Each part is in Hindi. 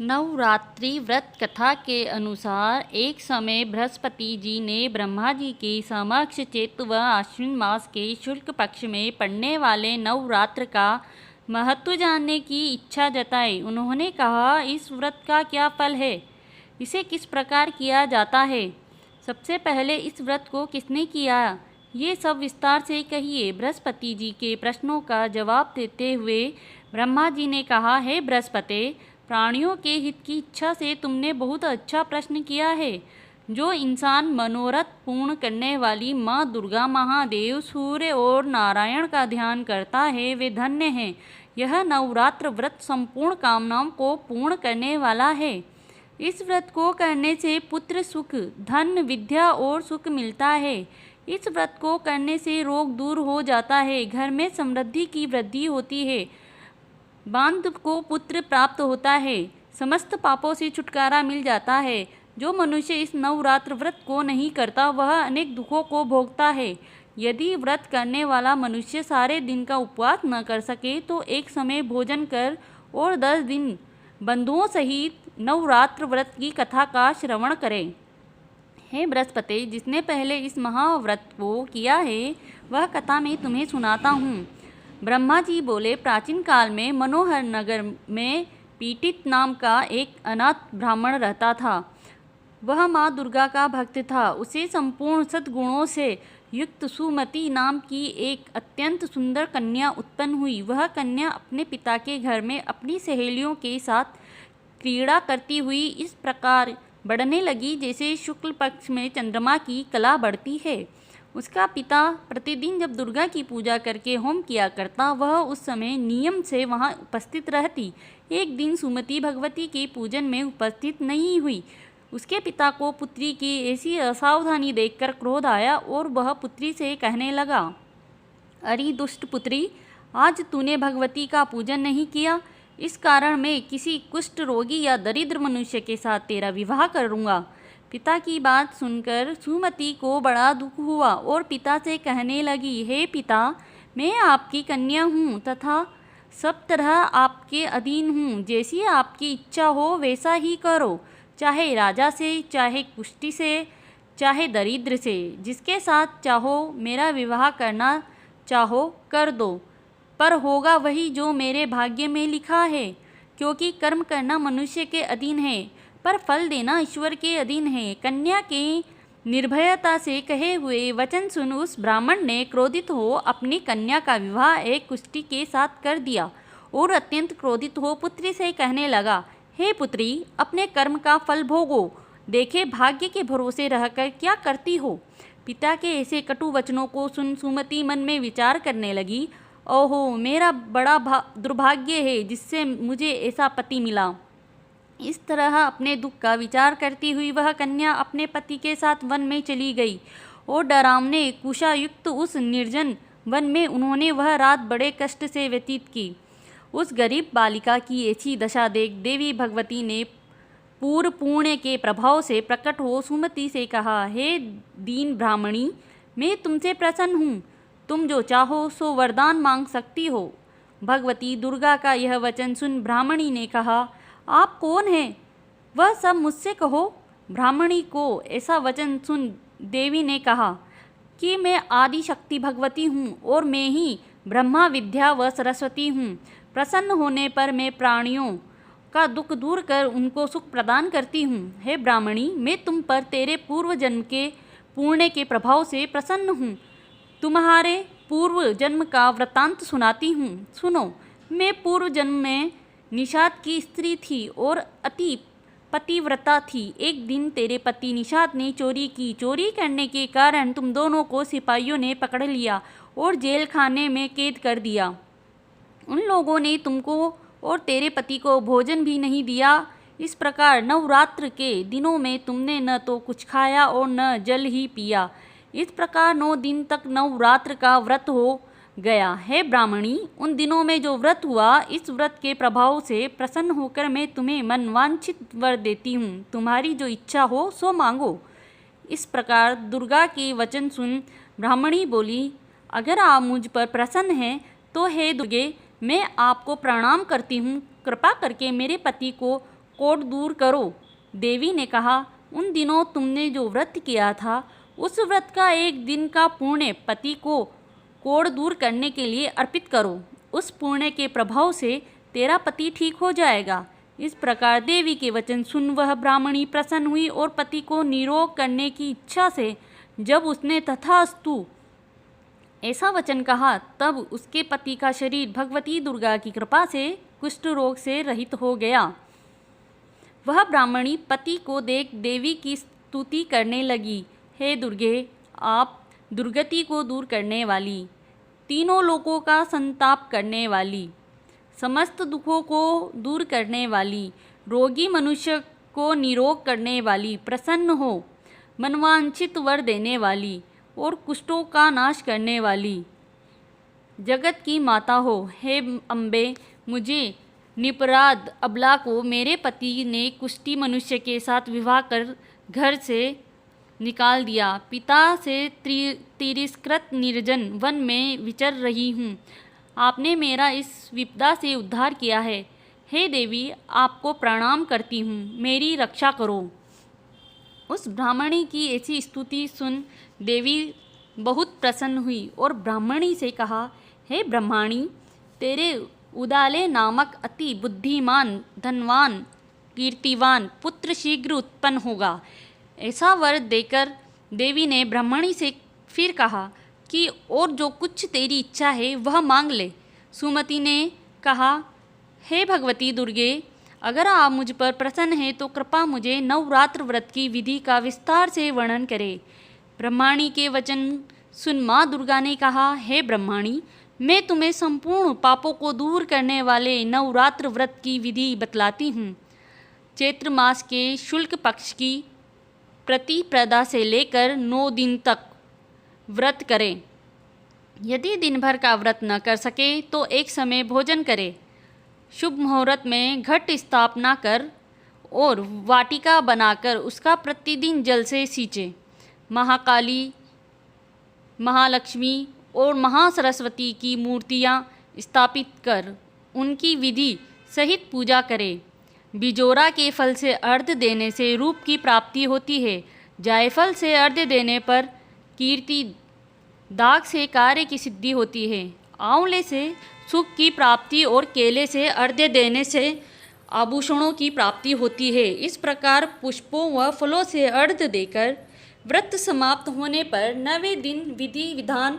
नवरात्रि व्रत कथा के अनुसार एक समय बृहस्पति जी ने ब्रह्मा जी के समक्ष चैत्र व आश्विन मास के शुक्ल पक्ष में पड़ने वाले नवरात्र का महत्व जानने की इच्छा जताई। उन्होंने कहा, इस व्रत का क्या फल है, इसे किस प्रकार किया जाता है, सबसे पहले इस व्रत को किसने किया, ये सब विस्तार से कहिए। बृहस्पति जी के प्रश्नों का जवाब देते हुए ब्रह्मा जी ने कहा, हे बृहस्पति, प्राणियों के हित की इच्छा से तुमने बहुत अच्छा प्रश्न किया है। जो इंसान मनोरथ पूर्ण करने वाली माँ दुर्गा, महादेव, सूर्य और नारायण का ध्यान करता है, वे धन्य हैं। यह नवरात्र व्रत संपूर्ण कामनाओं को पूर्ण करने वाला है। इस व्रत को करने से पुत्र सुख, धन, विद्या और सुख मिलता है। इस व्रत को करने से रोग दूर हो जाता है, घर में समृद्धि की वृद्धि होती है, बांध को पुत्र प्राप्त होता है, समस्त पापों से छुटकारा मिल जाता है। जो मनुष्य इस नवरात्र व्रत को नहीं करता वह अनेक दुखों को भोगता है। यदि व्रत करने वाला मनुष्य सारे दिन का उपवास न कर सके तो एक समय भोजन कर और 10 दिन बंधुओं सहित नवरात्र व्रत की कथा का श्रवण करे। हे बृहस्पति, जिसने पहले इस महाव्रत को किया है वह कथा मैं तुम्हें सुनाता हूँ। ब्रह्मा जी बोले, प्राचीन काल में मनोहर नगर में पीटित नाम का एक अनाथ ब्राह्मण रहता था। वह माँ दुर्गा का भक्त था। उसे संपूर्ण सद्गुणों से युक्त सुमति नाम की एक अत्यंत सुंदर कन्या उत्पन्न हुई। वह कन्या अपने पिता के घर में अपनी सहेलियों के साथ क्रीड़ा करती हुई इस प्रकार बढ़ने लगी जैसे शुक्ल पक्ष में चंद्रमा की कला बढ़ती है। उसका पिता प्रतिदिन जब दुर्गा की पूजा करके होम किया करता, वह उस समय नियम से वहां उपस्थित रहती। एक दिन सुमति भगवती के पूजन में उपस्थित नहीं हुई। उसके पिता को पुत्री की ऐसी असावधानी देखकर क्रोध आया और वह पुत्री से कहने लगा, अरे दुष्ट पुत्री, आज तूने भगवती का पूजन नहीं किया, इस कारण मैं किसी कुष्ठ रोगी या दरिद्र मनुष्य के साथ तेरा विवाह करूँगा। पिता की बात सुनकर सुमति को बड़ा दुख हुआ और पिता से कहने लगी, हे पिता, मैं आपकी कन्या हूँ तथा सब तरह आपके अधीन हूँ। जैसी आपकी इच्छा हो वैसा ही करो, चाहे राजा से, चाहे कुष्ठी से, चाहे दरिद्र से, जिसके साथ चाहो मेरा विवाह करना चाहो कर दो, पर होगा वही जो मेरे भाग्य में लिखा है। क्योंकि कर्म करना मनुष्य के अधीन है, पर फल देना ईश्वर के अधीन है। कन्या के निर्भयता से कहे हुए वचन सुन उस ब्राह्मण ने क्रोधित हो अपनी कन्या का विवाह एक कुष्ठी के साथ कर दिया और अत्यंत क्रोधित हो पुत्री से कहने लगा, हे पुत्री, अपने कर्म का फल भोगो, देखे भाग्य के भरोसे रहकर क्या करती हो। पिता के ऐसे कटु वचनों को सुन सुमति मन में विचार करने लगी, ओहो, मेरा बड़ा दुर्भाग्य है जिससे मुझे ऐसा पति मिला। इस तरह अपने दुख का विचार करती हुई वह कन्या अपने पति के साथ वन में चली गई और डरावने कुशायुक्त उस निर्जन वन में उन्होंने वह रात बड़े कष्ट से व्यतीत की। उस गरीब बालिका की ऐसी दशा देख देवी भगवती ने पूर्व पुण्य के प्रभाव से प्रकट हो सुमति से कहा, हे दीन ब्राह्मणी, मैं तुमसे प्रसन्न हूँ, तुम जो चाहो सो वरदान मांग सकती हो। भगवती दुर्गा का यह वचन सुन ब्राह्मणी ने कहा, आप कौन हैं, वह सब मुझसे कहो। ब्राह्मणी को ऐसा वचन सुन देवी ने कहा कि मैं आदि शक्ति भगवती हूँ और मैं ही ब्रह्मा, विद्या व सरस्वती हूँ। प्रसन्न होने पर मैं प्राणियों का दुख दूर कर उनको सुख प्रदान करती हूँ। हे ब्राह्मणी, मैं तुम पर तेरे पूर्व जन्म के पुण्य के प्रभाव से प्रसन्न हूँ। तुम्हारे पूर्व जन्म का वृत्तांत सुनाती हूँ, सुनो। मैं पूर्व जन्म में निषाद की स्त्री थी और अति पतिव्रता थी। एक दिन तेरे पति निषाद ने चोरी की। चोरी करने के कारण तुम दोनों को सिपाहियों ने पकड़ लिया और जेल खाने में कैद कर दिया। उन लोगों ने तुमको और तेरे पति को भोजन भी नहीं दिया। इस प्रकार नवरात्र के दिनों में तुमने न तो कुछ खाया और न जल ही पिया। इस प्रकार 9 दिन तक नवरात्र का व्रत हो गया। है ब्राह्मणी, उन दिनों में जो व्रत हुआ, इस व्रत के प्रभाव से प्रसन्न होकर मैं तुम्हें मनवांछित वर देती हूँ। तुम्हारी जो इच्छा हो सो मांगो। इस प्रकार दुर्गा के वचन सुन ब्राह्मणी बोली, अगर आप मुझ पर प्रसन्न हैं तो हे दुर्गे, मैं आपको प्रणाम करती हूँ। कृपा करके मेरे पति को कोढ़ दूर करो। देवी ने कहा, उन दिनों तुमने जो व्रत किया था, उस व्रत का एक दिन का पुण्य पति को कोढ़ दूर करने के लिए अर्पित करो। उस पुण्य के प्रभाव से तेरा पति ठीक हो जाएगा। इस प्रकार देवी के वचन सुन वह ब्राह्मणी प्रसन्न हुई और पति को निरोग करने की इच्छा से जब उसने तथास्तु ऐसा वचन कहा, तब उसके पति का शरीर भगवती दुर्गा की कृपा से कुष्ठ रोग से रहित हो गया। वह ब्राह्मणी पति को देख देवी की स्तुति करने लगी, हे दुर्गे, आप दुर्गति को दूर करने वाली, तीनों लोकों का संताप करने वाली, समस्त दुखों को दूर करने वाली, रोगी मनुष्य को निरोग करने वाली, प्रसन्न हो, मनवांछित वर देने वाली और कुष्ठों का नाश करने वाली, जगत की माता हो। हे अम्बे, मुझे निपराध अबला को मेरे पति ने कुष्ठी मनुष्य के साथ विवाह कर घर से निकाल दिया। पिता से तिरस्कृत निर्जन वन में विचर रही हूँ। आपने मेरा इस विपदा से उद्धार किया है। हे देवी, आपको प्रणाम करती हूँ, मेरी रक्षा करो। उस ब्राह्मणी की ऐसी स्तुति सुन देवी बहुत प्रसन्न हुई और ब्राह्मणी से कहा, हे ब्रह्माणी, तेरे उदाले नामक अति बुद्धिमान, धनवान, कीर्तिवान पुत्र शीघ्र उत्पन्न होगा। ऐसा वर देकर देवी ने ब्राह्मणी से फिर कहा कि और जो कुछ तेरी इच्छा है वह मांग ले। सुमति ने कहा, हे भगवती दुर्गे, अगर आप मुझ पर प्रसन्न हैं तो कृपा मुझे नवरात्र व्रत की विधि का विस्तार से वर्णन करें। ब्रह्माणी के वचन सुन माँ दुर्गा ने कहा, हे ब्रह्माणी, मैं तुम्हें संपूर्ण पापों को दूर करने वाले नवरात्र व्रत की विधि बतलाती हूँ। चैत्र मास के शुक्ल पक्ष की प्रतिपदा से लेकर 9 दिन तक व्रत करें। यदि दिन भर का व्रत न कर सके तो एक समय भोजन करें। शुभ मुहूर्त में घट स्थापना कर और वाटिका बनाकर उसका प्रतिदिन जल से सींचे। महाकाली, महालक्ष्मी और महासरस्वती की मूर्तियाँ स्थापित कर उनकी विधि सहित पूजा करें। बिजोरा के फल से अर्घ्य देने से रूप की प्राप्ति होती है। जायफल से अर्घ्य देने पर कीर्ति, दाग से कार्य की सिद्धि होती है। आंवले से सुख की प्राप्ति और केले से अर्घ्य देने से आभूषणों की प्राप्ति होती है। इस प्रकार पुष्पों व फलों से अर्घ्य देकर व्रत समाप्त होने पर 9वें दिन विधि विधान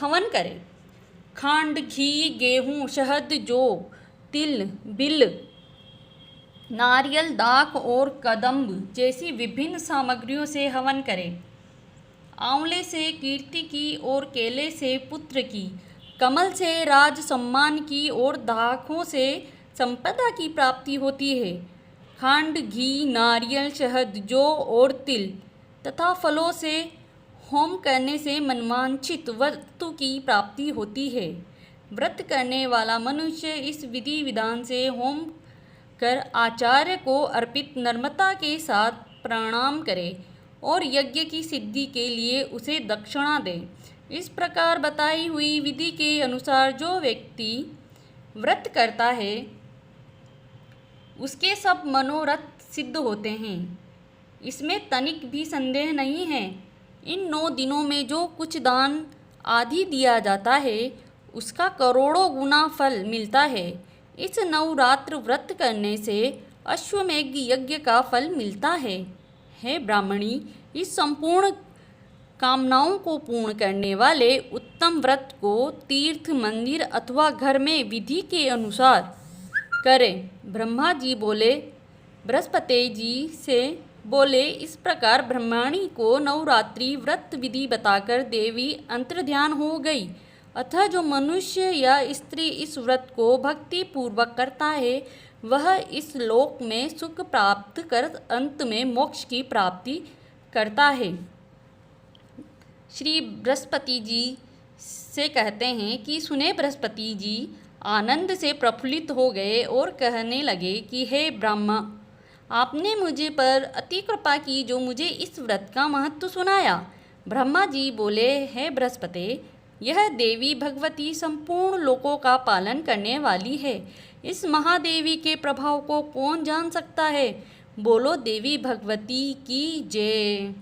हवन करें। खांड, घी, गेहूँ, शहद, जौ, तिल, बिल, नारियल, दाख और कदम्ब जैसी विभिन्न सामग्रियों से हवन करें। आंवले से कीर्ति की और केले से पुत्र की, कमल से राज सम्मान की और दाखों से संपदा की प्राप्ति होती है। खांड, घी, नारियल, शहद, जौ और तिल तथा फलों से होम करने से मनवांछित वस्तु की प्राप्ति होती है। व्रत करने वाला मनुष्य इस विधि विधान से होम कर आचार्य को अर्पित नम्रता के साथ प्रणाम करे और यज्ञ की सिद्धि के लिए उसे दक्षिणा दे। इस प्रकार बताई हुई विधि के अनुसार जो व्यक्ति व्रत करता है उसके सब मनोरथ सिद्ध होते हैं। इसमें तनिक भी संदेह नहीं है। इन 9 दिनों में जो कुछ दान आदि दिया जाता है उसका करोड़ों गुना फल मिलता है। इस नवरात्र व्रत करने से अश्वमेघ यज्ञ का फल मिलता है। हे ब्राह्मणी, इस संपूर्ण कामनाओं को पूर्ण करने वाले उत्तम व्रत को तीर्थ, मंदिर अथवा घर में विधि के अनुसार करें। ब्रह्मा जी बोले, बृहस्पति जी से बोले, इस प्रकार ब्रह्माणी को नवरात्रि व्रत विधि बताकर देवी अंतर्ध्यान हो गई। अतः जो मनुष्य या स्त्री इस व्रत को भक्ति पूर्वक करता है वह इस लोक में सुख प्राप्त कर अंत में मोक्ष की प्राप्ति करता है। श्री बृहस्पति जी से कहते हैं कि सुने बृहस्पति जी आनंद से प्रफुल्लित हो गए और कहने लगे कि हे ब्रह्मा, आपने मुझे पर अति कृपा की जो मुझे इस व्रत का महत्व सुनाया। ब्रह्मा जी बोले, हे बृहस्पति, यह देवी भगवती संपूर्ण लोकों का पालन करने वाली है। इस महादेवी के प्रभाव को कौन जान सकता है? बोलो देवी भगवती की जय।